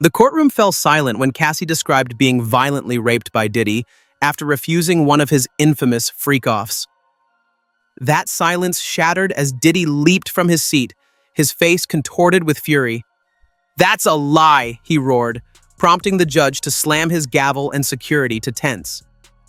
The courtroom fell silent when Cassie described being violently raped by Diddy after refusing one of his infamous freak-offs. That silence shattered as Diddy leaped from his seat, his face contorted with fury. "That's a lie," he roared, prompting the judge to slam his gavel and security to tense.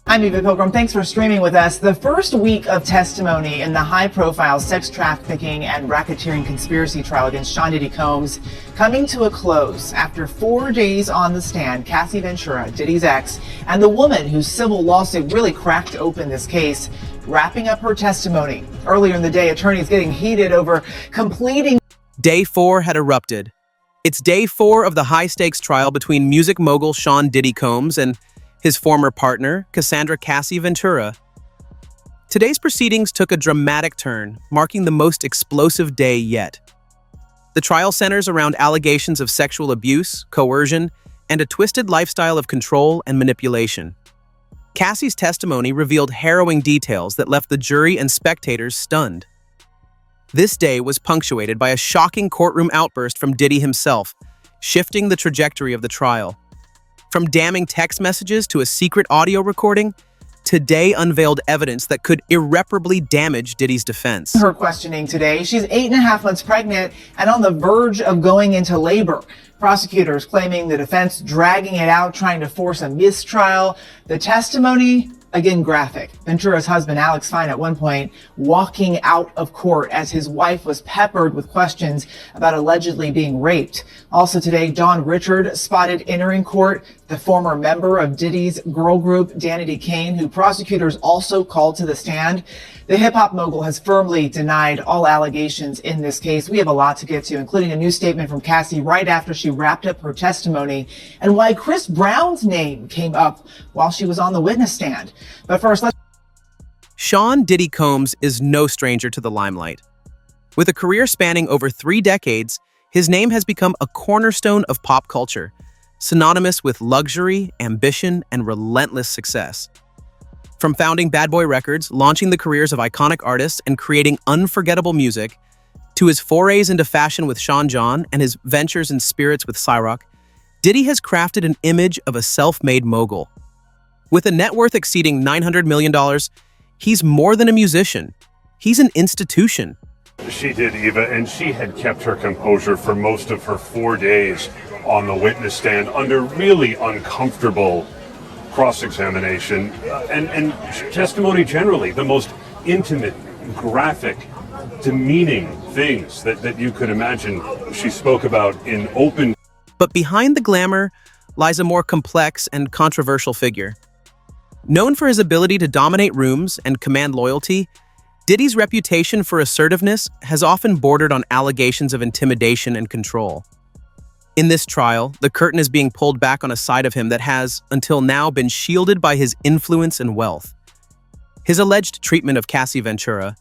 I'm Eva Pilgrim. Thanks for streaming with us. The first week of testimony in the high-profile sex trafficking and racketeering conspiracy trial against Sean Diddy Combs coming to a close. After 4 days on the stand, Cassie Ventura, Diddy's ex, and the woman whose civil lawsuit really cracked open this case, wrapping up her testimony. Earlier in the day, attorneys getting heated over completing. Day 4 had erupted. It's day 4 of the high-stakes trial between music mogul Sean Diddy Combs and his former partner, Cassie Ventura. Today's proceedings took a dramatic turn, marking the most explosive day yet. The trial centers around allegations of sexual abuse, coercion, and a twisted lifestyle of control and manipulation. Cassie's testimony revealed harrowing details that left the jury and spectators stunned. This day was punctuated by a shocking courtroom outburst from Diddy himself, shifting the trajectory of the trial. From damning text messages to a secret audio recording, today unveiled evidence that could irreparably damage Diddy's defense. Her questioning today, she's 8.5 months pregnant and on the verge of going into labor. Prosecutors claiming the defense dragging it out, trying to force a mistrial. The testimony, again, graphic. Ventura's husband, Alex Fine, at one point walking out of court as his wife was peppered with questions about allegedly being raped. Also today, John Richard spotted entering court, the former member of Diddy's girl group, Danity Kane, who prosecutors also called to the stand. The hip-hop mogul has firmly denied all allegations in this case. We have a lot to get to, including a new statement from Cassie right after she wrapped up her testimony and why Chris Brown's name came up while she was on the witness stand. But first, Sean Diddy Combs is no stranger to the limelight. With a career spanning over 3 decades, his name has become a cornerstone of pop culture, synonymous with luxury, ambition, and relentless success. From founding Bad Boy Records, launching the careers of iconic artists, and creating unforgettable music, to his forays into fashion with Sean John and his ventures in spirits with Cyrock, Diddy has crafted an image of a self-made mogul. With a net worth exceeding $900 million, he's more than a musician. He's an institution. She did, Eva, and she had kept her composure for most of her 4 days on the witness stand under really uncomfortable cross-examination and testimony generally, the most intimate, graphic, demeaning things that you could imagine she spoke about in open. But behind the glamour lies a more complex and controversial figure. Known for his ability to dominate rooms and command loyalty, Diddy's reputation for assertiveness has often bordered on allegations of intimidation and control. In this trial, the curtain is being pulled back on a side of him that has, until now, been shielded by his influence and wealth. His alleged treatment of Cassie Ventura,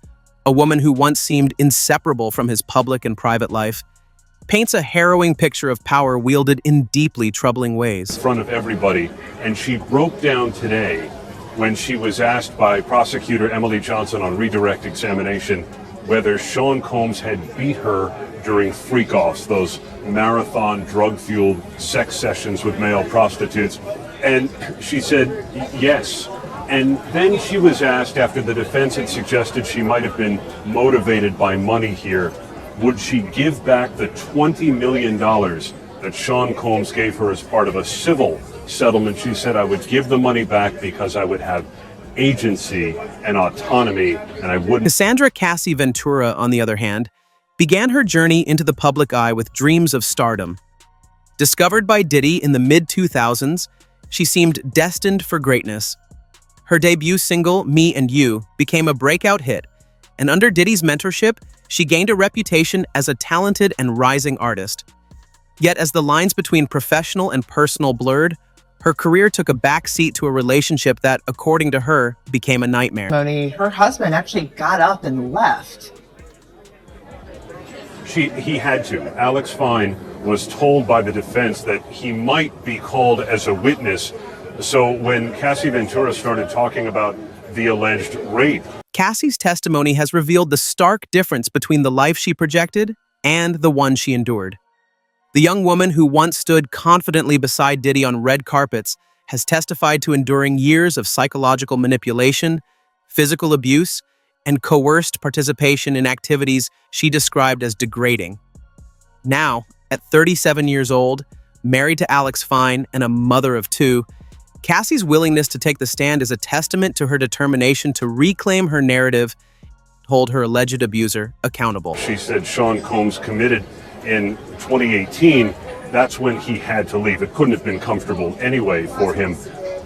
a woman who once seemed inseparable from his public and private life, paints a harrowing picture of power wielded in deeply troubling ways. In front of everybody, and she broke down today when she was asked by prosecutor Emily Johnson on redirect examination whether Sean Combs had beat her during freak-offs, those marathon drug-fueled sex sessions with male prostitutes. And she said yes. And then she was asked, after the defense had suggested she might have been motivated by money here, would she give back the $20 million that Sean Combs gave her as part of a civil settlement? She said, I would give the money back because I would have agency and autonomy, and I wouldn't. Cassie Ventura, on the other hand, began her journey into the public eye with dreams of stardom. Discovered by Diddy in the mid-2000s, she seemed destined for greatness. Her debut single, Me and You, became a breakout hit, and under Diddy's mentorship, she gained a reputation as a talented and rising artist. Yet as the lines between professional and personal blurred, her career took a backseat to a relationship that, according to her, became a nightmare. Her husband actually got up and left. He had to. Alex Fine was told by the defense that he might be called as a witness. So when Cassie Ventura started talking about the alleged rape, Cassie's testimony has revealed the stark difference between the life she projected and the one she endured. The young woman who once stood confidently beside Diddy on red carpets has testified to enduring years of psychological manipulation, physical abuse, and coerced participation in activities she described as degrading. Now, at 37 years old, married to Alex Fine and a mother of two, Cassie's willingness to take the stand is a testament to her determination to reclaim her narrative, hold her alleged abuser accountable. She said Sean Combs committed in 2018. That's when he had to leave. It couldn't have been comfortable anyway for him.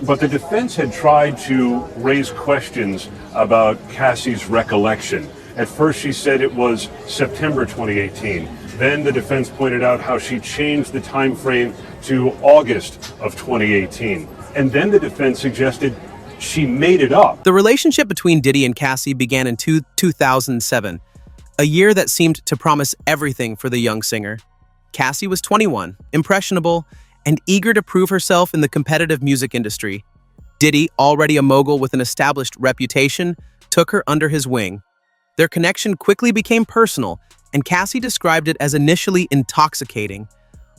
But the defense had tried to raise questions about Cassie's recollection. At first she said it was September 2018. Then the defense pointed out how she changed the time frame to August of 2018. And then the defense suggested she made it up. The relationship between Diddy and Cassie began in 2007, a year that seemed to promise everything for the young singer. Cassie was 21, impressionable, and eager to prove herself in the competitive music industry. Diddy, already a mogul with an established reputation, took her under his wing. Their connection quickly became personal, and Cassie described it as initially intoxicating,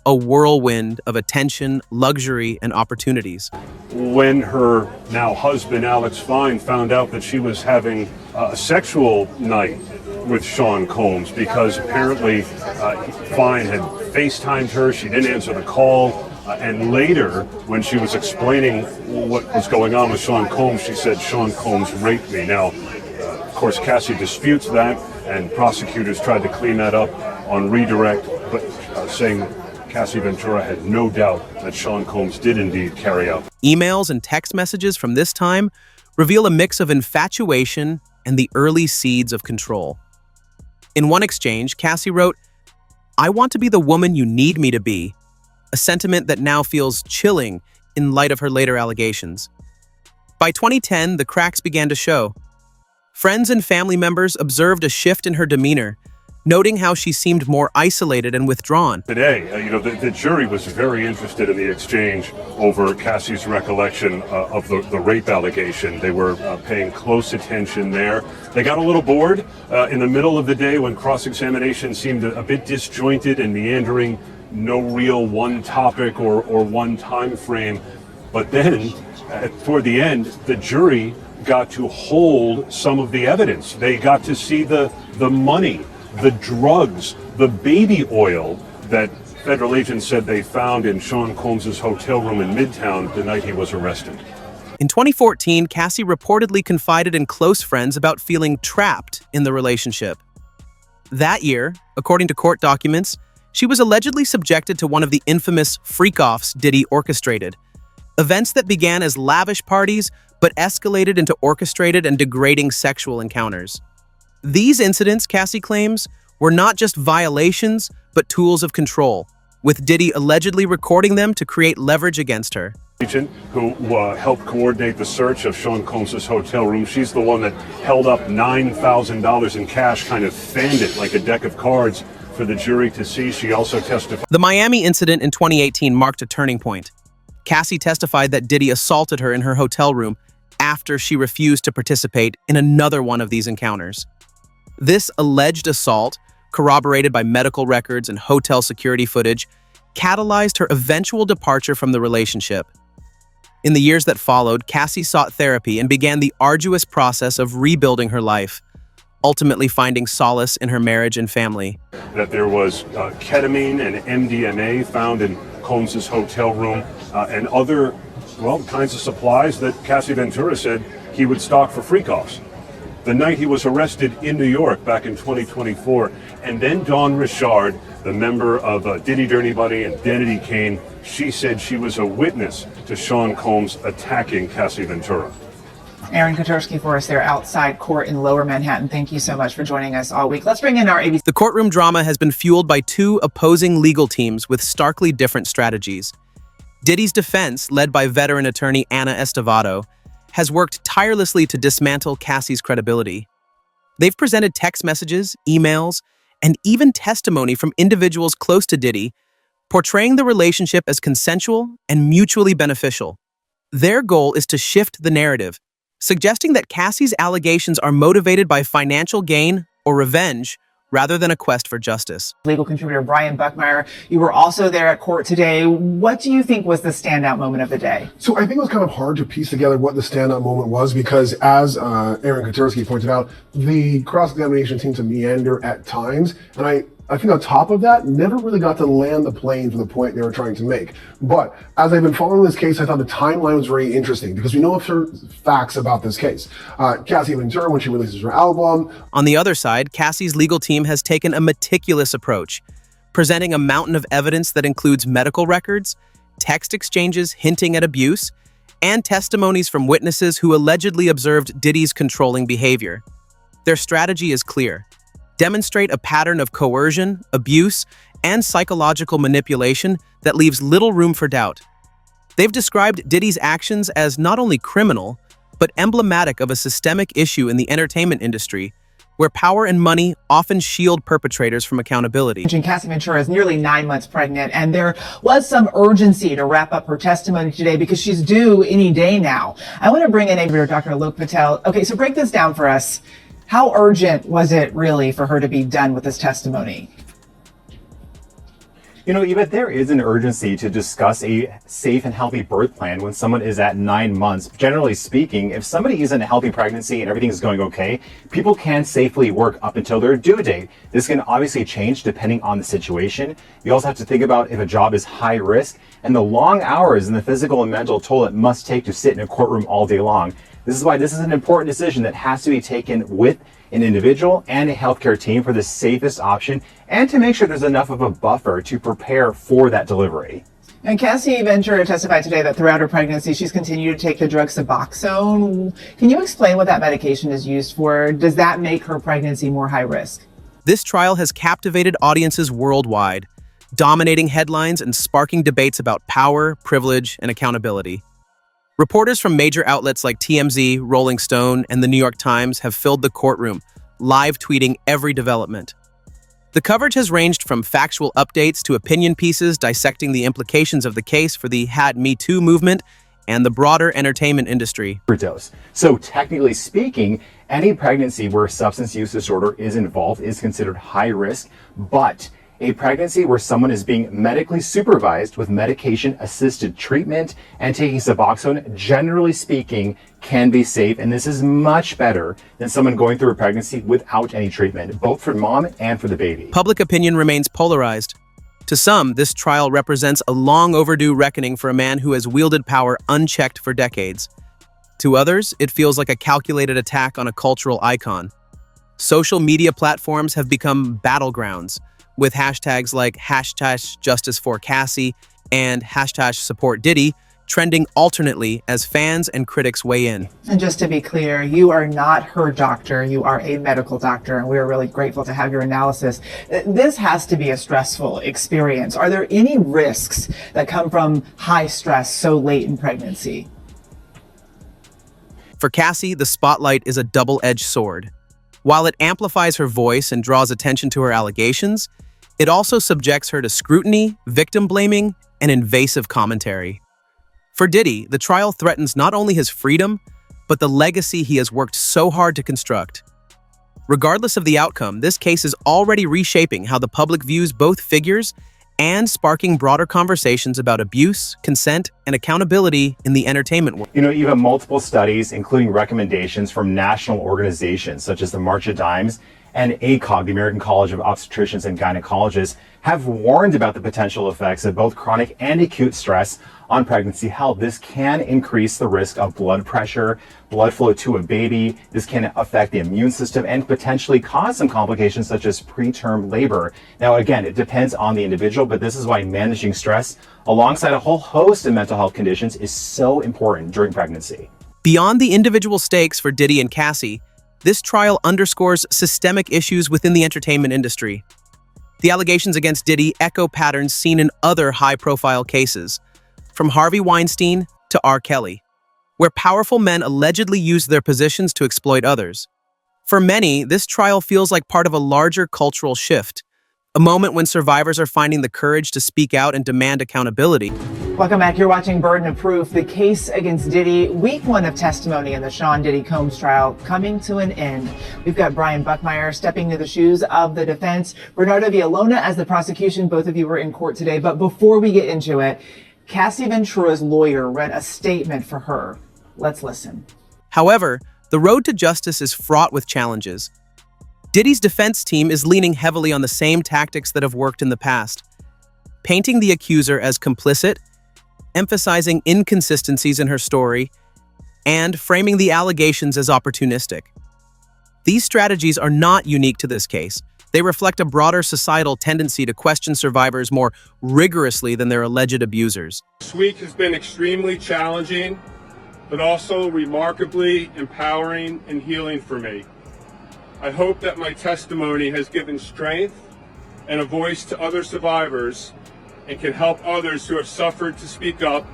a whirlwind of attention, luxury, and opportunities. When her now husband, Alex Fine, found out that she was having a sexual night with Sean Combs because apparently Fine had FaceTimed her, she didn't answer the call, and later, when she was explaining what was going on with Sean Combs, she said, Sean Combs raped me. Now, of course, Cassie disputes that, and prosecutors tried to clean that up on redirect, but saying Cassie Ventura had no doubt that Sean Combs did indeed carry out. Emails and text messages from this time reveal a mix of infatuation and the early seeds of control. In one exchange, Cassie wrote, "I want to be the woman you need me to be," a sentiment that now feels chilling in light of her later allegations. By 2010, the cracks began to show. Friends and family members observed a shift in her demeanor, noting how she seemed more isolated and withdrawn. Today, the jury was very interested in the exchange over Cassie's recollection of the rape allegation. They were paying close attention there. They got a little bored in the middle of the day when cross-examination seemed a bit disjointed and meandering, no real one topic or one time frame. But then, toward the end, the jury got to hold some of the evidence. They got to see the money, the drugs, the baby oil that federal agents said they found in Sean Combs' hotel room in Midtown the night he was arrested. In 2014, Cassie reportedly confided in close friends about feeling trapped in the relationship. That year, according to court documents, she was allegedly subjected to one of the infamous freak-offs Diddy orchestrated, events that began as lavish parties but escalated into orchestrated and degrading sexual encounters. These incidents, Cassie claims, were not just violations, but tools of control, with Diddy allegedly recording them to create leverage against her. Agent who helped coordinate the search of Sean Combs' hotel room. She's the one that held up $9,000 in cash, kind of fanned it like a deck of cards for the jury to see. She also testified. The Miami incident in 2018 marked a turning point. Cassie testified that Diddy assaulted her in her hotel room after she refused to participate in another one of these encounters. This alleged assault, corroborated by medical records and hotel security footage, catalyzed her eventual departure from the relationship. In the years that followed, Cassie sought therapy and began the arduous process of rebuilding her life, ultimately finding solace in her marriage and family. That there was ketamine and MDMA found in Combs' hotel room and other, kinds of supplies that Cassie Ventura said he would stock for freak-offs. The night he was arrested in New York back in 2024, and then Dawn Richard, the member of Diddy Dirty Buddy and Identity Kane, she said she was a witness to Sean Combs attacking Cassie Ventura. Aaron Kotursky for us there outside court in Lower Manhattan. Thank you so much for joining us all week. Let's bring in our ABC. The courtroom drama has been fueled by two opposing legal teams with starkly different strategies. Diddy's defense, led by veteran attorney Anna Estevado, has worked tirelessly to dismantle Cassie's credibility. They've presented text messages, emails, and even testimony from individuals close to Diddy, portraying the relationship as consensual and mutually beneficial. Their goal is to shift the narrative, suggesting that Cassie's allegations are motivated by financial gain or revenge rather than a quest for justice. Legal contributor Brian Buckmeyer, you were also there at court today. What do you think was the standout moment of the day? So I think it was kind of hard to piece together what the standout moment was because, as Aaron Katursky pointed out, the cross-examination seemed to meander at times, and I think on top of that, never really got to land the plane for the point they were trying to make. But as I've been following this case, I thought the timeline was very interesting because we know certain facts about this case. Cassie Ventura, when she releases her album. On the other side, Cassie's legal team has taken a meticulous approach, presenting a mountain of evidence that includes medical records, text exchanges hinting at abuse, and testimonies from witnesses who allegedly observed Diddy's controlling behavior. Their strategy is clear: demonstrate a pattern of coercion, abuse, and psychological manipulation that leaves little room for doubt. They've described Diddy's actions as not only criminal, but emblematic of a systemic issue in the entertainment industry, where power and money often shield perpetrators from accountability. Cassie Ventura is nearly 9 months pregnant, and there was some urgency to wrap up her testimony today because she's due any day now. I want to bring in Dr. Alok Patel. Okay, so break this down for us. How urgent was it really for her to be done with this testimony? You know, Eva, there is an urgency to discuss a safe and healthy birth plan when someone is at 9 months. Generally speaking, if somebody is in a healthy pregnancy and everything is going okay, people can safely work up until their due date. This can obviously change depending on the situation. You also have to think about if a job is high risk and the long hours and the physical and mental toll it must take to sit in a courtroom all day long. This is why this is an important decision that has to be taken with an individual and a healthcare team for the safest option and to make sure there's enough of a buffer to prepare for that delivery. And Cassie Ventura testified today that throughout her pregnancy, she's continued to take the drug Suboxone. Can you explain what that medication is used for? Does that make her pregnancy more high risk? This trial has captivated audiences worldwide, dominating headlines and sparking debates about power, privilege, and accountability. Reporters from major outlets like TMZ, Rolling Stone, and the New York Times have filled the courtroom, live tweeting every development. The coverage has ranged from factual updates to opinion pieces dissecting the implications of the case for the #Me Too movement and the broader entertainment industry. So technically speaking, any pregnancy where substance use disorder is involved is considered high risk, but a pregnancy where someone is being medically supervised with medication-assisted treatment and taking Suboxone, generally speaking, can be safe. And this is much better than someone going through a pregnancy without any treatment, both for mom and for the baby. Public opinion remains polarized. To some, this trial represents a long overdue reckoning for a man who has wielded power unchecked for decades. To others, it feels like a calculated attack on a cultural icon. Social media platforms have become battlegrounds, with hashtags like #JusticeForCassie and #SupportDiddy trending alternately as fans and critics weigh in. And just to be clear, you are not her doctor. You are a medical doctor, and we are really grateful to have your analysis. This has to be a stressful experience. Are there any risks that come from high stress so late in pregnancy? For Cassie, the spotlight is a double-edged sword. While it amplifies her voice and draws attention to her allegations, it also subjects her to scrutiny, victim blaming, and invasive commentary. For Diddy, the trial threatens not only his freedom, but the legacy he has worked so hard to construct. Regardless of the outcome, this case is already reshaping how the public views both figures and sparking broader conversations about abuse, consent, and accountability in the entertainment world. You know, even multiple studies, including recommendations from national organizations such as the March of Dimes and ACOG, the American College of Obstetricians and Gynecologists, have warned about the potential effects of both chronic and acute stress on pregnancy health. This can increase the risk of blood pressure, blood flow to a baby. This can affect the immune system and potentially cause some complications such as preterm labor. Now, again, it depends on the individual, but this is why managing stress alongside a whole host of mental health conditions is so important during pregnancy. Beyond the individual stakes for Diddy and Cassie, this trial underscores systemic issues within the entertainment industry. The allegations against Diddy echo patterns seen in other high-profile cases, from Harvey Weinstein to R. Kelly, where powerful men allegedly used their positions to exploit others. For many, this trial feels like part of a larger cultural shift, a moment when survivors are finding the courage to speak out and demand accountability. Welcome back. You're watching Burden of Proof, the case against Diddy. Week one of testimony in the Sean Diddy Combs trial coming to an end. We've got Brian Buckmeyer stepping into the shoes of the defense, Bernardo Villalona as the prosecution. Both of you were in court today. But before we get into it, Cassie Ventura's lawyer read a statement for her. Let's listen. However, the road to justice is fraught with challenges. Diddy's defense team is leaning heavily on the same tactics that have worked in the past, painting the accuser as complicit, emphasizing inconsistencies in her story, and framing the allegations as opportunistic. These strategies are not unique to this case. They reflect a broader societal tendency to question survivors more rigorously than their alleged abusers. This week has been extremely challenging, but also remarkably empowering and healing for me. I hope that my testimony has given strength and a voice to other survivors and can help others who have suffered to speak up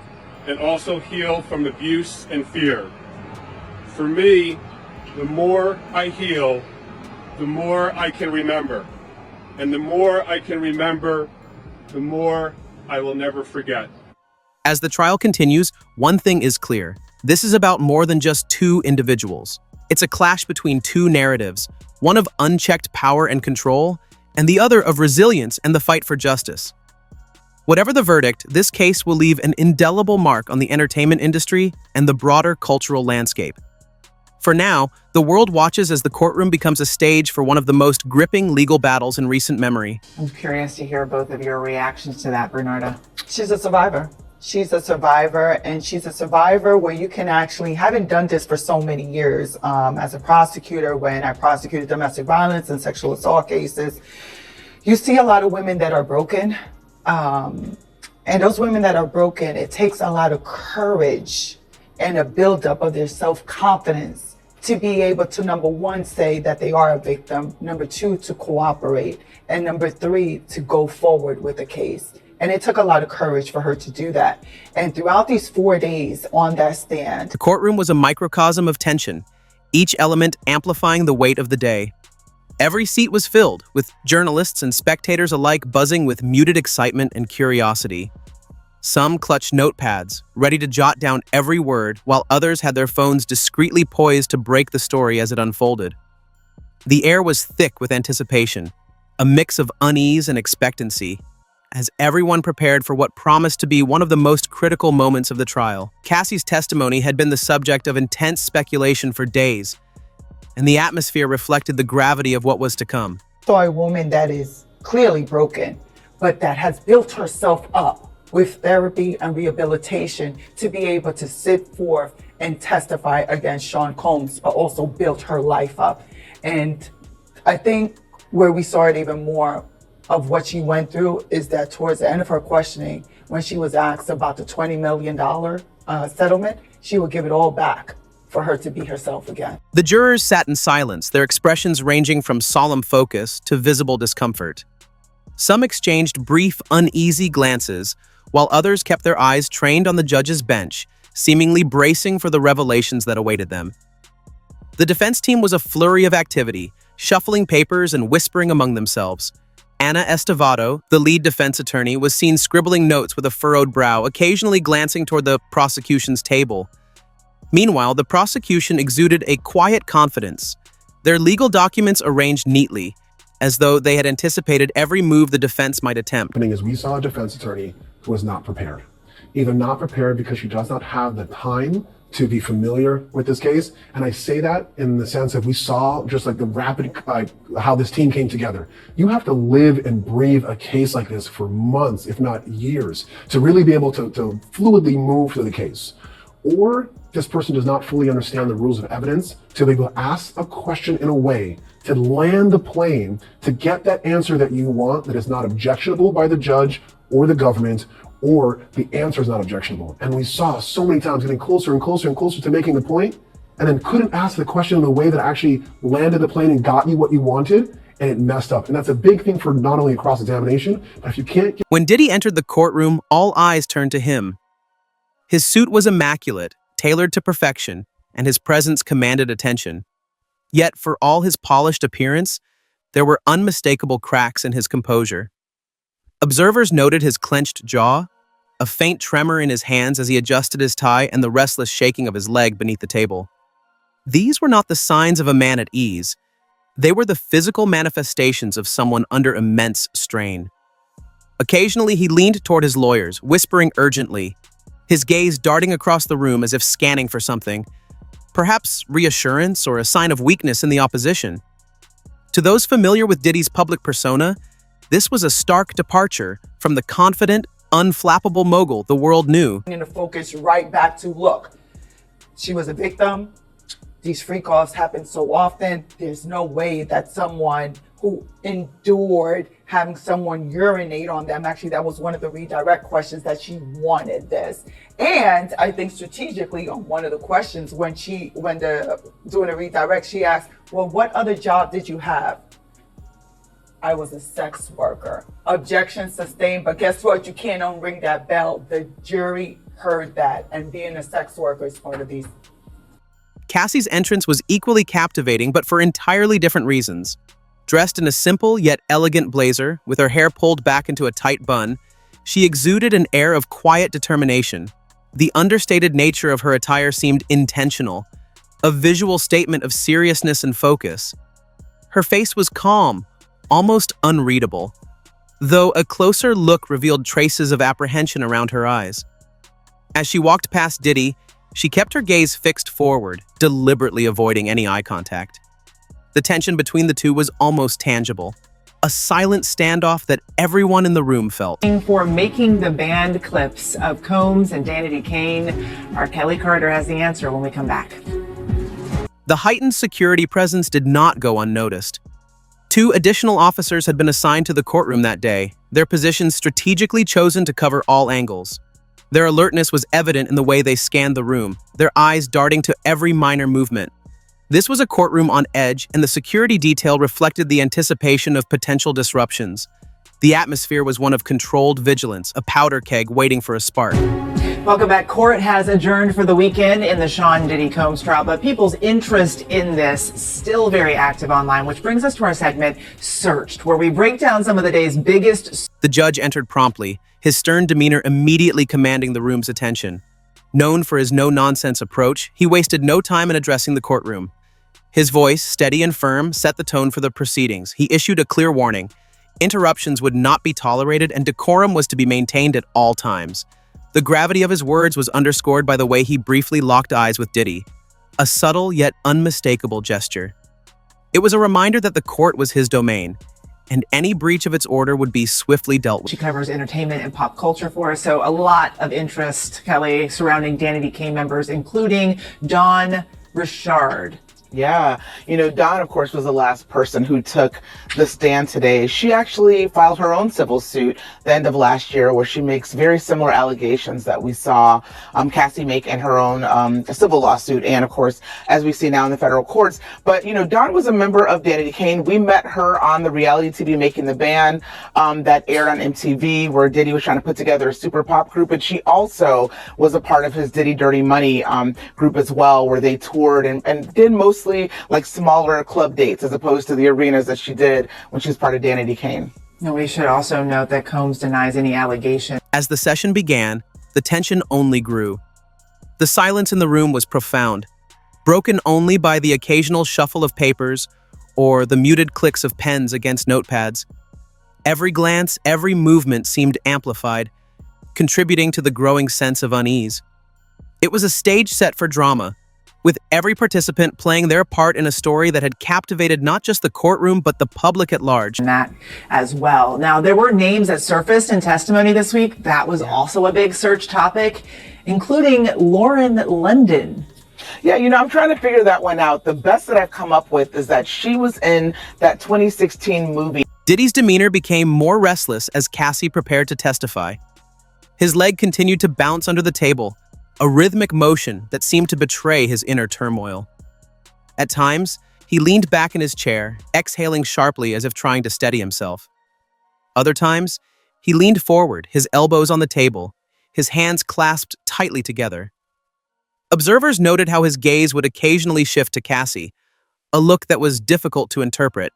and also heal from abuse and fear. For me, the more I heal, the more I can remember. And the more I can remember, the more I will never forget. As the trial continues, one thing is clear. This is about more than just two individuals. It's a clash between two narratives, one of unchecked power and control, and the other of resilience and the fight for justice. Whatever the verdict, this case will leave an indelible mark on the entertainment industry and the broader cultural landscape. For now, the world watches as the courtroom becomes a stage for one of the most gripping legal battles in recent memory. I'm curious to hear both of your reactions to that, Bernardo. She's a survivor. She's a survivor, and she's a survivor where you can actually, having done this for so many years as a prosecutor, when I prosecuted domestic violence and sexual assault cases, you see a lot of women that are broken. And those women that are broken, it takes a lot of courage and a buildup of their self-confidence to be able to, number one, say that they are a victim, number two, to cooperate, and number three, to go forward with the case. And it took a lot of courage for her to do that. And throughout these 4 days on that stand, The courtroom was a microcosm of tension, each element amplifying the weight of the day. Every seat was filled, with journalists and spectators alike buzzing with muted excitement and curiosity. Some clutched notepads, ready to jot down every word, while others had their phones discreetly poised to break the story as it unfolded. The air was thick with anticipation, a mix of unease and expectancy, as everyone prepared for what promised to be one of the most critical moments of the trial. Cassie's testimony had been the subject of intense speculation for days, and the atmosphere reflected the gravity of what was to come. saw a woman that is clearly broken, but that has built herself up with therapy and rehabilitation to be able to sit forth and testify against Sean Combs, but also built her life up. And I think where we saw it even more of what she went through is that towards the end of her questioning, when she was asked about the $20 million settlement, she would give it all back for her to be herself again. The jurors sat in silence, their expressions ranging from solemn focus to visible discomfort. Some exchanged brief, uneasy glances, while others kept their eyes trained on the judge's bench, seemingly bracing for the revelations that awaited them. The defense team was a flurry of activity, shuffling papers and whispering among themselves. Ana Estevado, the lead defense attorney, was seen scribbling notes with a furrowed brow, occasionally glancing toward the prosecution's table. Meanwhile, the prosecution exuded a quiet confidence, their legal documents arranged neatly, as though they had anticipated every move the defense might attempt. Is we saw a defense attorney who was not prepared. Either not prepared because she does not have the time to be familiar with this case. And I say that in the sense of we saw just like the rapid, how this team came together. You have to live and breathe a case like this for months, if not years, to really be able to fluidly move through the case. Or this person does not fully understand the rules of evidence to be able to ask a question in a way to land the plane, to get that answer that you want that is not objectionable by the judge or the government, or the answer is not objectionable. And we saw so many times getting closer and closer and closer to making the point, and then couldn't ask the question in a way that actually landed the plane and got you what you wanted, and it messed up. And that's a big thing for not only a cross-examination, but if you can't get... When Diddy entered the courtroom, all eyes turned to him. His suit was immaculate, tailored to perfection, and his presence commanded attention. Yet, for all his polished appearance, there were unmistakable cracks in his composure. Observers noted his clenched jaw, a faint tremor in his hands as he adjusted his tie and the restless shaking of his leg beneath the table. These were not the signs of a man at ease. They were the physical manifestations of someone under immense strain. Occasionally, he leaned toward his lawyers, whispering urgently, his gaze darting across the room as if scanning for something, perhaps reassurance or a sign of weakness in the opposition. To those familiar with Diddy's public persona, this was a stark departure from the confident, unflappable mogul the world knew. And to focus right back to, look, she was a victim. These freak-offs happen so often. There's no way that someone who endured having someone urinate on them, actually that was one of the redirect questions, that she wanted this. And I think strategically on one of the questions when doing a redirect, she asked, well, what other job did you have? I was a sex worker. Objection sustained, but guess what? You can't unring that bell. The jury heard that, and being a sex worker is part of these. Cassie's entrance was equally captivating, but for entirely different reasons. Dressed in a simple yet elegant blazer, with her hair pulled back into a tight bun, she exuded an air of quiet determination. The understated nature of her attire seemed intentional, a visual statement of seriousness and focus. Her face was calm, almost unreadable, though a closer look revealed traces of apprehension around her eyes. As she walked past Diddy, she kept her gaze fixed forward, deliberately avoiding any eye contact. The tension between the two was almost tangible, a silent standoff that everyone in the room felt. For making the banned clips of Combs and Danity Kane, our Kelly Carter has the answer when we come back. The heightened security presence did not go unnoticed. 2 additional officers had been assigned to the courtroom that day, their positions strategically chosen to cover all angles. Their alertness was evident in the way they scanned the room, their eyes darting to every minor movement. This was a courtroom on edge, and the security detail reflected the anticipation of potential disruptions. The atmosphere was one of controlled vigilance, a powder keg waiting for a spark. Welcome back. Court has adjourned for the weekend in the Sean Diddy Combs trial, but people's interest in this still very active online, which brings us to our segment, Searched, where we break down some of the day's biggest. The judge entered promptly, his stern demeanor immediately commanding the room's attention. Known for his no-nonsense approach, he wasted no time in addressing the courtroom. His voice, steady and firm, set the tone for the proceedings. He issued a clear warning. Interruptions would not be tolerated, and decorum was to be maintained at all times. The gravity of his words was underscored by the way he briefly locked eyes with Diddy, a subtle yet unmistakable gesture. It was a reminder that the court was his domain, and any breach of its order would be swiftly dealt with. She covers entertainment and pop culture for us, so a lot of interest, Kelly, surrounding Danity Kane members, including Dawn Richard. Yeah, Dawn, of course, was the last person who took the stand today. She actually filed her own civil suit the end of last year, where she makes very similar allegations that we saw Cassie make in her own civil lawsuit, and of course, as we see now in the federal courts. But Dawn was a member of Danity Kane. We met her on the reality TV Making the Band that aired on MTV, where Diddy was trying to put together a super pop group, and she also was a part of his Diddy Dirty Money group as well, where they toured and did mostly like smaller club dates as opposed to the arenas that she did when she was part of Danity Kane. And we should also note that Combs denies any allegation. As the session began, the tension only grew. The silence in the room was profound, broken only by the occasional shuffle of papers or the muted clicks of pens against notepads. Every glance, every movement seemed amplified, contributing to the growing sense of unease. It was a stage set for drama, with every participant playing their part in a story that had captivated not just the courtroom, but the public at large. And that as well. Now, there were names that surfaced in testimony this week. That was also a big search topic, including Lauren London. Yeah, I'm trying to figure that one out. The best that I've come up with is that she was in that 2016 movie. Diddy's demeanor became more restless as Cassie prepared to testify. His leg continued to bounce under the table, a rhythmic motion that seemed to betray his inner turmoil. At times, he leaned back in his chair, exhaling sharply as if trying to steady himself. Other times, he leaned forward, his elbows on the table, his hands clasped tightly together. Observers noted how his gaze would occasionally shift to Cassie, a look that was difficult to interpret.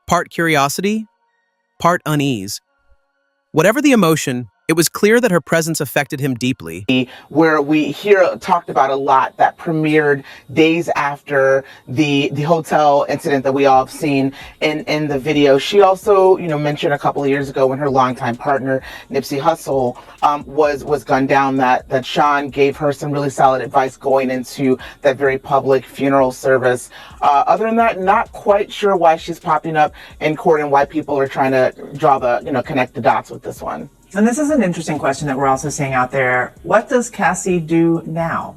Part curiosity, part unease. Whatever the emotion, It was clear that her presence affected him deeply. Where we hear talked about a lot that premiered days after the hotel incident that we all have seen in the video. She also, mentioned a couple of years ago when her longtime partner Nipsey Hussle was gunned down that Sean gave her some really solid advice going into that very public funeral service. Other than that, not quite sure why she's popping up in court and why people are trying to draw connect the dots with this one. And this is an interesting question that we're also seeing out there. What does Cassie do now?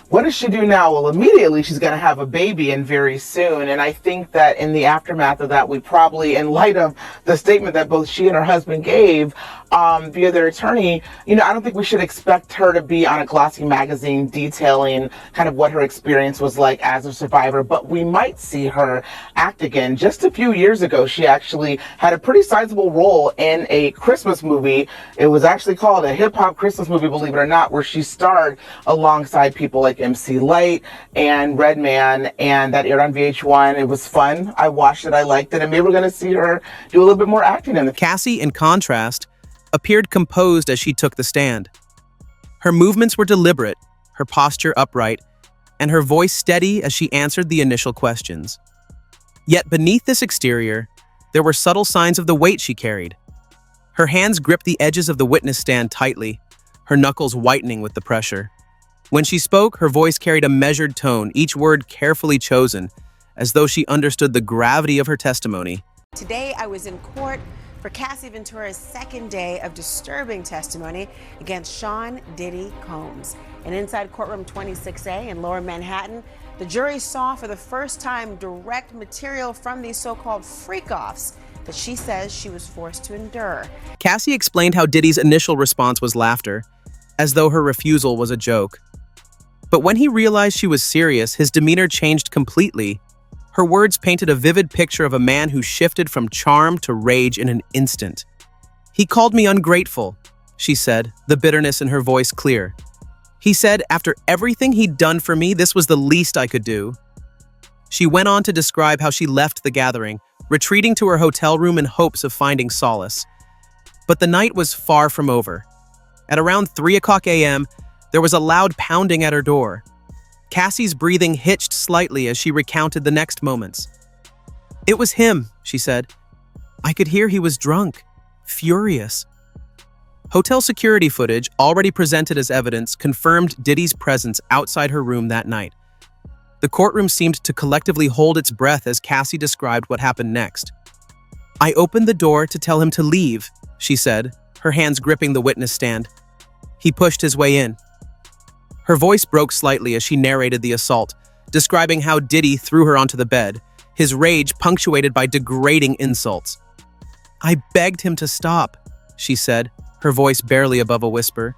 What does she do now? Well, immediately she's going to have a baby and very soon. And I think that in the aftermath of that, we probably, in light of the statement that both she and her husband gave via their attorney, I don't think we should expect her to be on a glossy magazine detailing kind of what her experience was like as a survivor. But we might see her act again. Just a few years ago, she actually had a pretty sizable role in a Christmas movie. It was actually called a hip-hop Christmas movie, believe it or not, where she starred alongside people like MC Light and Redman, and that aired on VH1. It was fun. I watched it. I liked it. And maybe we're going to see her do a little bit more acting in the future. Cassie, in contrast, appeared composed as she took the stand. Her movements were deliberate, her posture upright, and her voice steady as she answered the initial questions. Yet beneath this exterior, there were subtle signs of the weight she carried. Her hands gripped the edges of the witness stand tightly, her knuckles whitening with the pressure. When she spoke, her voice carried a measured tone, each word carefully chosen, as though she understood the gravity of her testimony. Today, I was in court for Cassie Ventura's second day of disturbing testimony against Sean Diddy Combs. And inside courtroom 26A in Lower Manhattan, the jury saw for the first time direct material from these so-called freak-offs that she says she was forced to endure. Cassie explained how Diddy's initial response was laughter, as though her refusal was a joke. But when he realized she was serious, his demeanor changed completely. Her words painted a vivid picture of a man who shifted from charm to rage in an instant. "He called me ungrateful," she said, the bitterness in her voice clear. "He said after everything he'd done for me, this was the least I could do." She went on to describe how she left the gathering, retreating to her hotel room in hopes of finding solace. But the night was far from over. At around 3 a.m., there was a loud pounding at her door. Cassie's breathing hitched slightly as she recounted the next moments. "It was him," she said. "I could hear he was drunk, furious." Hotel security footage, already presented as evidence, confirmed Diddy's presence outside her room that night. The courtroom seemed to collectively hold its breath as Cassie described what happened next. "I opened the door to tell him to leave," she said, her hands gripping the witness stand. "He pushed his way in." Her voice broke slightly as she narrated the assault, describing how Diddy threw her onto the bed, his rage punctuated by degrading insults. "I begged him to stop," she said, her voice barely above a whisper.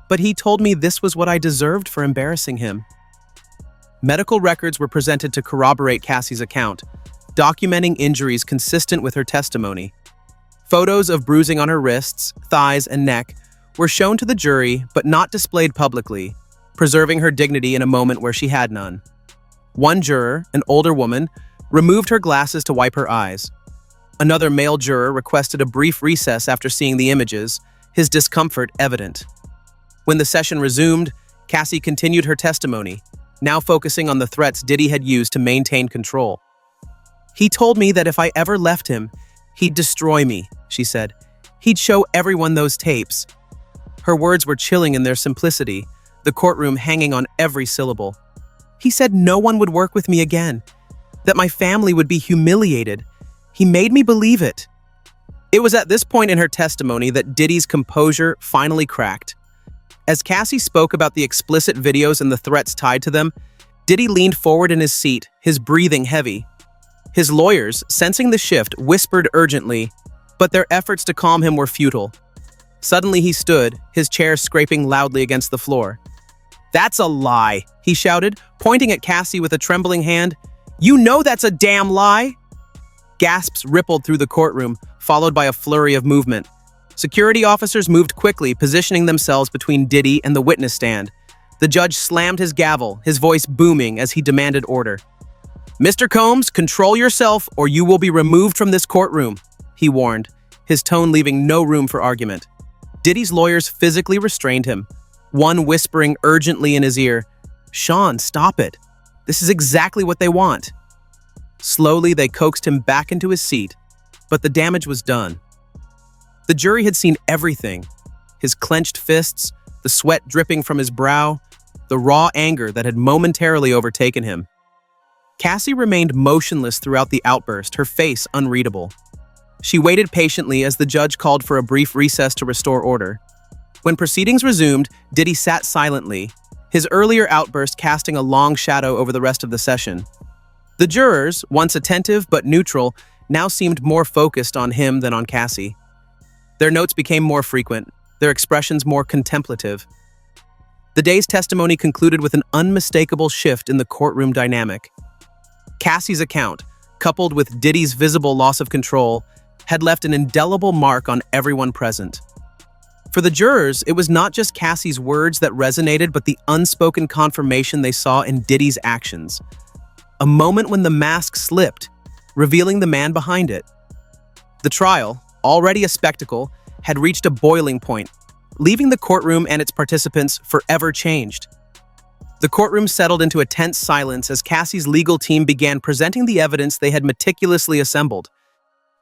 "But he told me this was what I deserved for embarrassing him." Medical records were presented to corroborate Cassie's account, documenting injuries consistent with her testimony. Photos of bruising on her wrists, thighs, and neck were shown to the jury but not displayed publicly, preserving her dignity in a moment where she had none. One juror, an older woman, removed her glasses to wipe her eyes. Another male juror requested a brief recess after seeing the images, his discomfort evident. When the session resumed, Cassie continued her testimony, now focusing on the threats Diddy had used to maintain control. "He told me that if I ever left him, he'd destroy me," she said. "He'd show everyone those tapes." Her words were chilling in their simplicity, the courtroom hanging on every syllable. "He said no one would work with me again, that my family would be humiliated. He made me believe it." It was at this point in her testimony that Diddy's composure finally cracked. As Cassie spoke about the explicit videos and the threats tied to them, Diddy leaned forward in his seat, his breathing heavy. His lawyers, sensing the shift, whispered urgently, but their efforts to calm him were futile. Suddenly he stood, his chair scraping loudly against the floor. "That's a lie," he shouted, pointing at Cassie with a trembling hand. "You know that's a damn lie!" Gasps rippled through the courtroom, followed by a flurry of movement. Security officers moved quickly, positioning themselves between Diddy and the witness stand. The judge slammed his gavel, his voice booming as he demanded order. "Mr. Combs, control yourself or you will be removed from this courtroom," he warned, his tone leaving no room for argument. Diddy's lawyers physically restrained him, one whispering urgently in his ear, "Sean, stop it. This is exactly what they want." Slowly, they coaxed him back into his seat, but the damage was done. The jury had seen everything: his clenched fists, the sweat dripping from his brow, the raw anger that had momentarily overtaken him. Cassie remained motionless throughout the outburst, her face unreadable. She waited patiently as the judge called for a brief recess to restore order. When proceedings resumed, Diddy sat silently, his earlier outburst casting a long shadow over the rest of the session. The jurors, once attentive but neutral, now seemed more focused on him than on Cassie. Their notes became more frequent, their expressions more contemplative. The day's testimony concluded with an unmistakable shift in the courtroom dynamic. Cassie's account, coupled with Diddy's visible loss of control, had left an indelible mark on everyone present. For the jurors, it was not just Cassie's words that resonated, but the unspoken confirmation they saw in Diddy's actions. A moment when the mask slipped, revealing the man behind it. The trial, already a spectacle, had reached a boiling point, leaving the courtroom and its participants forever changed. The courtroom settled into a tense silence as Cassie's legal team began presenting the evidence they had meticulously assembled.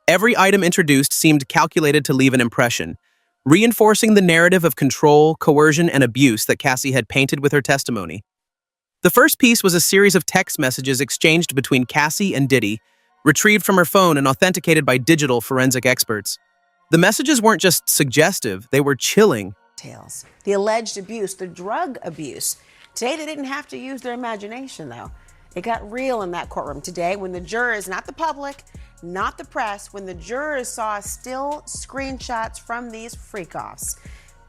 Every item introduced seemed calculated to leave an impression, reinforcing the narrative of control, coercion, and abuse that Cassie had painted with her testimony. The first piece was a series of text messages exchanged between Cassie and Diddy, retrieved from her phone and authenticated by digital forensic experts. The messages weren't just suggestive, they were chilling. Tales. The alleged abuse, the drug abuse. Today, they didn't have to use their imagination, though. It got real in that courtroom today when the jurors, not the public, not the press, when the jurors saw still screenshots from these freak-offs.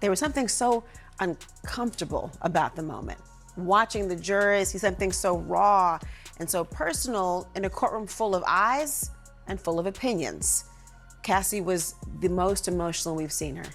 There was something so uncomfortable about the moment. Watching the jurors see something so raw and so personal in a courtroom full of eyes and full of opinions. Cassie was the most emotional we've seen her.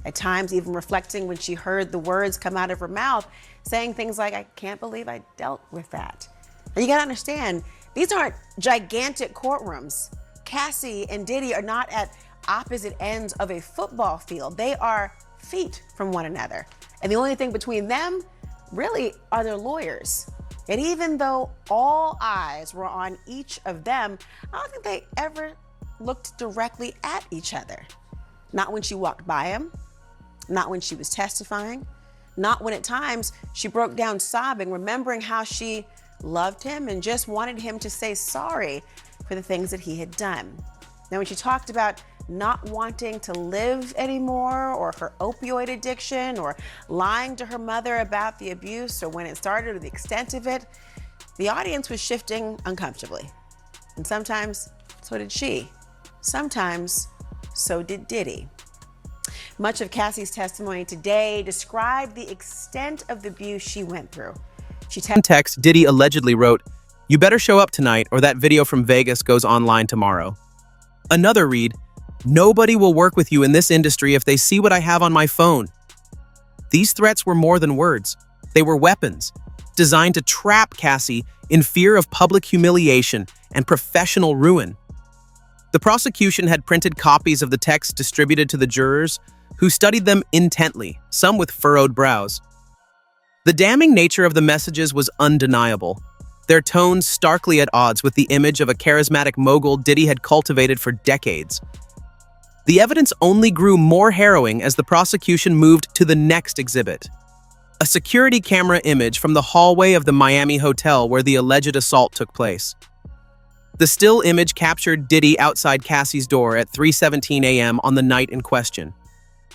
At times, even reflecting when she heard the words come out of her mouth, saying things like, "I can't believe I dealt with that." And you gotta understand, these aren't gigantic courtrooms. Cassie and Diddy are not at opposite ends of a football field. They are feet from one another. And the only thing between them really are their lawyers. And even though all eyes were on each of them, I don't think they ever looked directly at each other. Not when she walked by him, not when she was testifying, not when at times she broke down sobbing, remembering how she loved him and just wanted him to say sorry for the things that he had done. Now, when she talked about not wanting to live anymore, or her opioid addiction, or lying to her mother about the abuse, or when it started, or the extent of it, the audience was shifting uncomfortably. And sometimes, so did she. Sometimes, so did Diddy. Much of Cassie's testimony today described the extent of the abuse she went through. In text, Diddy allegedly wrote, "You better show up tonight or that video from Vegas goes online tomorrow." Another read, "Nobody will work with you in this industry if they see what I have on my phone." These threats were more than words. They were weapons, designed to trap Cassie in fear of public humiliation and professional ruin. The prosecution had printed copies of the text distributed to the jurors, who studied them intently, some with furrowed brows. The damning nature of the messages was undeniable, their tones starkly at odds with the image of a charismatic mogul Diddy had cultivated for decades. The evidence only grew more harrowing as the prosecution moved to the next exhibit, a security camera image from the hallway of the Miami hotel where the alleged assault took place. The still image captured Diddy outside Cassie's door at 3:17 a.m. on the night in question.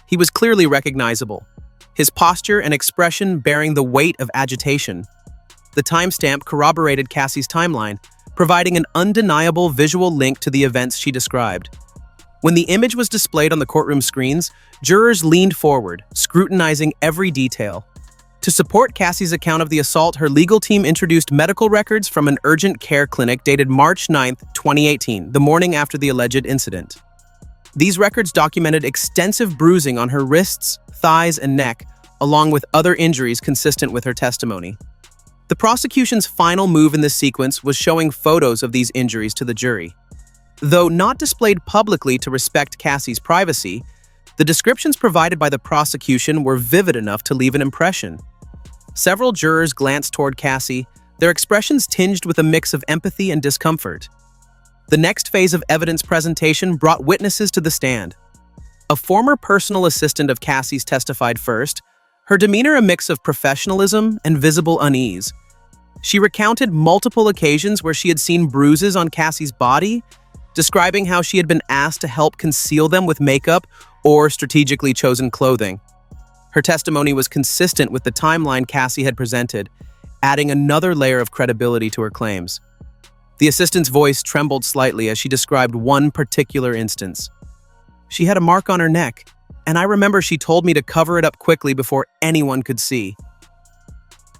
He was clearly recognizable, his posture and expression bearing the weight of agitation. The timestamp corroborated Cassie's timeline, providing an undeniable visual link to the events she described. When the image was displayed on the courtroom screens, jurors leaned forward, scrutinizing every detail. To support Cassie's account of the assault, her legal team introduced medical records from an urgent care clinic dated March 9, 2018, the morning after the alleged incident. These records documented extensive bruising on her wrists, thighs, and neck, along with other injuries consistent with her testimony. The prosecution's final move in this sequence was showing photos of these injuries to the jury. Though not displayed publicly to respect Cassie's privacy, The descriptions provided by the prosecution were vivid enough to leave an impression. Several jurors glanced toward Cassie, their expressions tinged with a mix of empathy and discomfort. The next phase of evidence presentation brought witnesses to the stand. A former personal assistant of Cassie's testified first, her demeanor a mix of professionalism and visible unease. She recounted multiple occasions where she had seen bruises on Cassie's body, describing how she had been asked to help conceal them with makeup or strategically chosen clothing. Her testimony was consistent with the timeline Cassie had presented, adding another layer of credibility to her claims. The assistant's voice trembled slightly as she described one particular instance. She had a mark on her neck, and I remember she told me to cover it up quickly before anyone could see.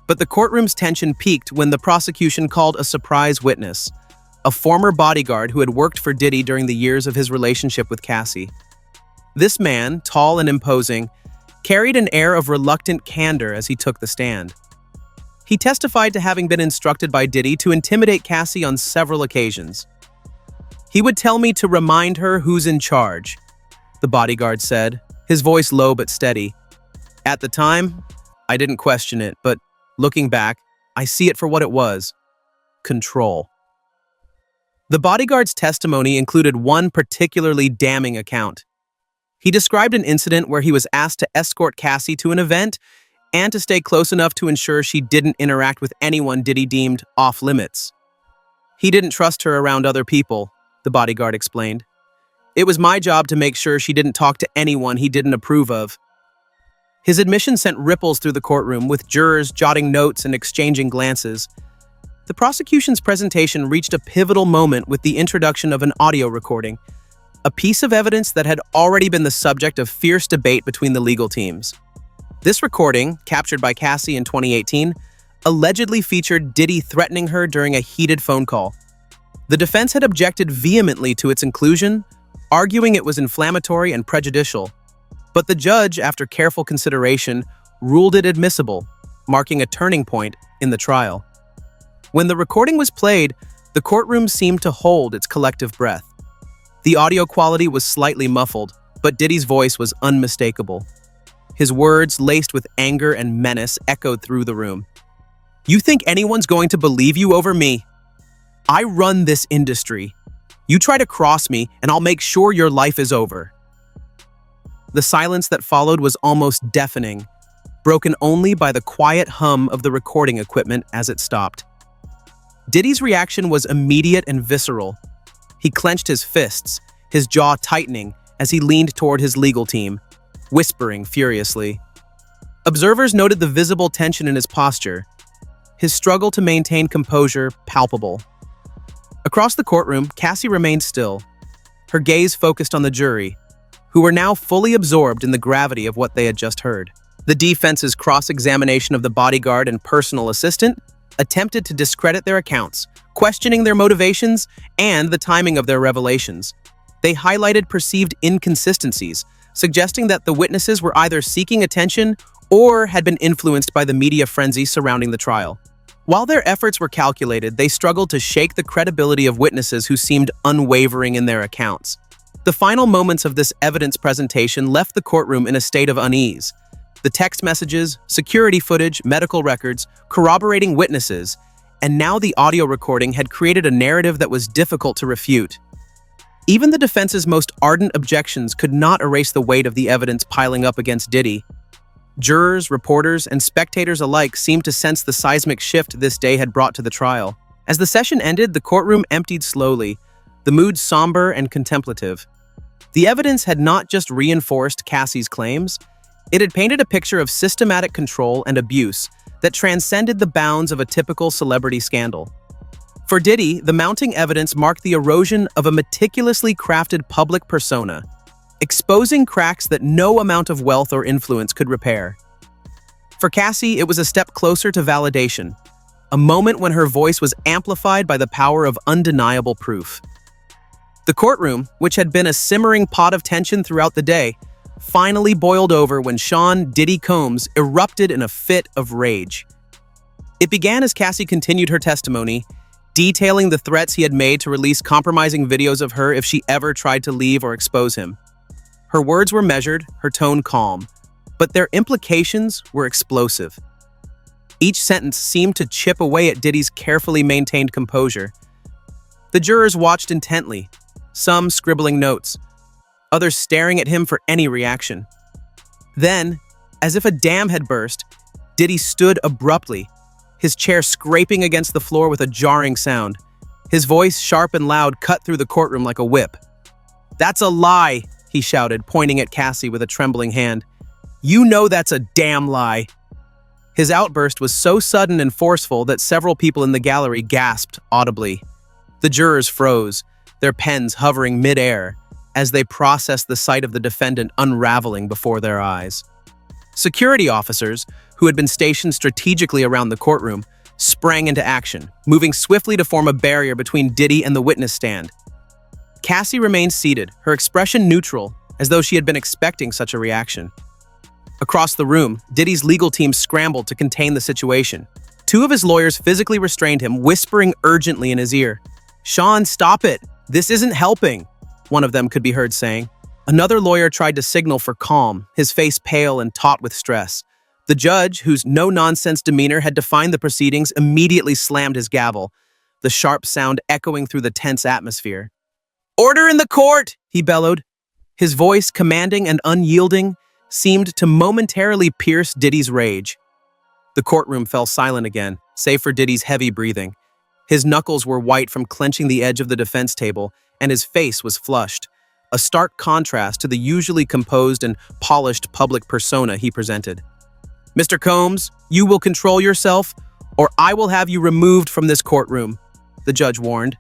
But the courtroom's tension peaked when the prosecution called a surprise witness, a former bodyguard who had worked for Diddy during the years of his relationship with Cassie. This man, tall and imposing, carried an air of reluctant candor as he took the stand. He testified to having been instructed by Diddy to intimidate Cassie on several occasions. "He would tell me to remind her who's in charge," the bodyguard said, his voice low but steady. "At the time, I didn't question it, but looking back, I see it for what it was: control." The bodyguard's testimony included one particularly damning account. He described an incident where he was asked to escort Cassie to an event and to stay close enough to ensure she didn't interact with anyone Diddy deemed off-limits. "He didn't trust her around other people," the bodyguard explained. "It was my job to make sure she didn't talk to anyone he didn't approve of." His admission sent ripples through the courtroom, with jurors jotting notes and exchanging glances. The prosecution's presentation reached a pivotal moment with the introduction of an audio recording, a piece of evidence that had already been the subject of fierce debate between the legal teams. This recording, captured by Cassie in 2018, allegedly featured Diddy threatening her during a heated phone call. The defense had objected vehemently to its inclusion, arguing it was inflammatory and prejudicial. But the judge, after careful consideration, ruled it admissible, marking a turning point in the trial. When the recording was played, the courtroom seemed to hold its collective breath. The audio quality was slightly muffled, but Diddy's voice was unmistakable. His words, laced with anger and menace, echoed through the room. "You think anyone's going to believe you over me? I run this industry. You try to cross me, and I'll make sure your life is over." The silence that followed was almost deafening, broken only by the quiet hum of the recording equipment as it stopped. Diddy's reaction was immediate and visceral. He clenched his fists, his jaw tightening as he leaned toward his legal team, whispering furiously. Observers noted the visible tension in his posture, his struggle to maintain composure palpable. Across the courtroom, Cassie remained still, her gaze focused on the jury, who were now fully absorbed in the gravity of what they had just heard. The defense's cross-examination of the bodyguard and personal assistant attempted to discredit their accounts, questioning their motivations and the timing of their revelations. They highlighted perceived inconsistencies, suggesting that the witnesses were either seeking attention or had been influenced by the media frenzy surrounding the trial. While their efforts were calculated, they struggled to shake the credibility of witnesses who seemed unwavering in their accounts. The final moments of this evidence presentation left the courtroom in a state of unease. The text messages, security footage, medical records, corroborating witnesses, and now the audio recording had created a narrative that was difficult to refute. Even the defense's most ardent objections could not erase the weight of the evidence piling up against Diddy. Jurors, reporters, and spectators alike seemed to sense the seismic shift this day had brought to the trial. As the session ended, the courtroom emptied slowly, the mood somber and contemplative. The evidence had not just reinforced Cassie's claims, it had painted a picture of systematic control and abuse that transcended the bounds of a typical celebrity scandal. For Diddy, the mounting evidence marked the erosion of a meticulously crafted public persona, exposing cracks that no amount of wealth or influence could repair. For Cassie, it was a step closer to validation, a moment when her voice was amplified by the power of undeniable proof. The courtroom, which had been a simmering pot of tension throughout the day, finally boiled over when Sean "Diddy" Combs erupted in a fit of rage. It began as Cassie continued her testimony, detailing the threats he had made to release compromising videos of her if she ever tried to leave or expose him. Her words were measured, her tone calm, but their implications were explosive. Each sentence seemed to chip away at Diddy's carefully maintained composure. The jurors watched intently, some scribbling notes, others staring at him for any reaction. Then, as if a dam had burst, Diddy stood abruptly, his chair scraping against the floor with a jarring sound. His voice, sharp and loud, cut through the courtroom like a whip. "That's a lie," he shouted, pointing at Cassie with a trembling hand. "You know that's a damn lie." His outburst was so sudden and forceful that several people in the gallery gasped audibly. The jurors froze, their pens hovering mid-air as they processed the sight of the defendant unraveling before their eyes. Security officers, who had been stationed strategically around the courtroom, sprang into action, moving swiftly to form a barrier between Diddy and the witness stand. Cassie remained seated, her expression neutral, as though she had been expecting such a reaction. Across the room, Diddy's legal team scrambled to contain the situation. Two of his lawyers physically restrained him, whispering urgently in his ear. "Sean, stop it! This isn't helping," one of them could be heard saying. Another lawyer tried to signal for calm, his face pale and taut with stress. The judge, whose no-nonsense demeanor had defined the proceedings, immediately slammed his gavel, the sharp sound echoing through the tense atmosphere. "Order in the court!" he bellowed. His voice, commanding and unyielding, seemed to momentarily pierce Diddy's rage. The courtroom fell silent again, save for Diddy's heavy breathing. His knuckles were white from clenching the edge of the defense table, and his face was flushed, a stark contrast to the usually composed and polished public persona he presented. "Mr. Combs, you will control yourself, or I will have you removed from this courtroom," the judge warned,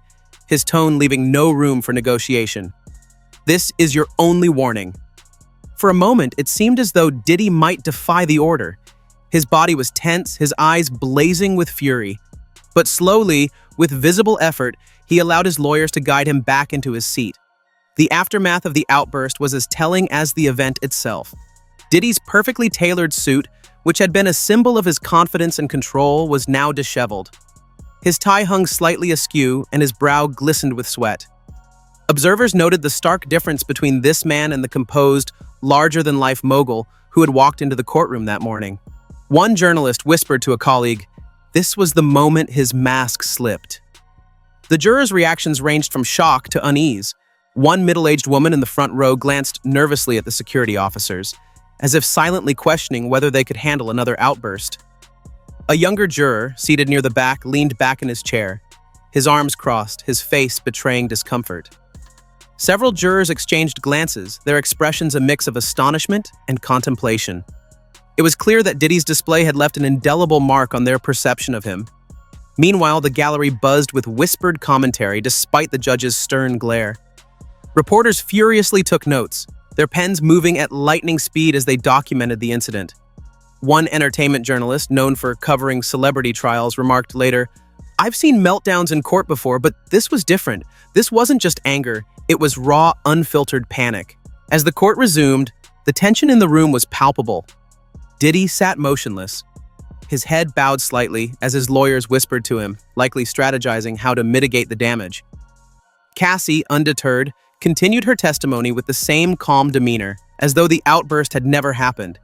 his tone leaving no room for negotiation. "This is your only warning." For a moment, it seemed as though Diddy might defy the order. His body was tense, his eyes blazing with fury. But slowly, with visible effort, he allowed his lawyers to guide him back into his seat. The aftermath of the outburst was as telling as the event itself. Diddy's perfectly tailored suit, which had been a symbol of his confidence and control, was now disheveled. His tie hung slightly askew, and his brow glistened with sweat. Observers noted the stark difference between this man and the composed, larger-than-life mogul who had walked into the courtroom that morning. One journalist whispered to a colleague, "This was the moment his mask slipped." The jurors' reactions ranged from shock to unease. One middle-aged woman in the front row glanced nervously at the security officers, as if silently questioning whether they could handle another outburst. A younger juror, seated near the back, leaned back in his chair, his arms crossed, his face betraying discomfort. Several jurors exchanged glances, their expressions a mix of astonishment and contemplation. It was clear that Diddy's display had left an indelible mark on their perception of him. Meanwhile, the gallery buzzed with whispered commentary despite the judge's stern glare. Reporters furiously took notes, their pens moving at lightning speed as they documented the incident. One entertainment journalist, known for covering celebrity trials, remarked later, "I've seen meltdowns in court before, but this was different. This wasn't just anger, it was raw, unfiltered panic." As the court resumed, the tension in the room was palpable. Diddy sat motionless, his head bowed slightly as his lawyers whispered to him, likely strategizing how to mitigate the damage. Cassie, undeterred, continued her testimony with the same calm demeanor, as though the outburst had never happened.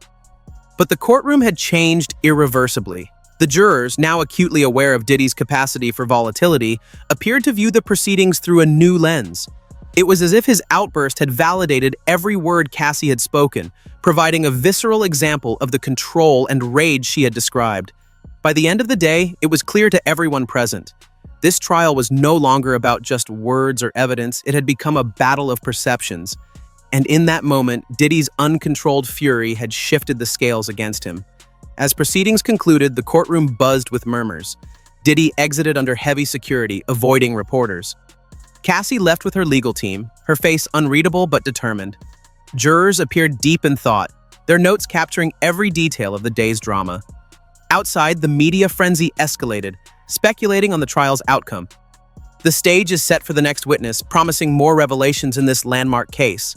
But the courtroom had changed irreversibly. The jurors, now acutely aware of Diddy's capacity for volatility, appeared to view the proceedings through a new lens. It was as if his outburst had validated every word Cassie had spoken, providing a visceral example of the control and rage she had described. By the end of the day, it was clear to everyone present. This trial was no longer about just words or evidence, it had become a battle of perceptions. And in that moment, Diddy's uncontrolled fury had shifted the scales against him. As proceedings concluded, the courtroom buzzed with murmurs. Diddy exited under heavy security, avoiding reporters. Cassie left with her legal team, her face unreadable but determined. Jurors appeared deep in thought, their notes capturing every detail of the day's drama. Outside, the media frenzy escalated, speculating on the trial's outcome. The stage is set for the next witness, promising more revelations in this landmark case.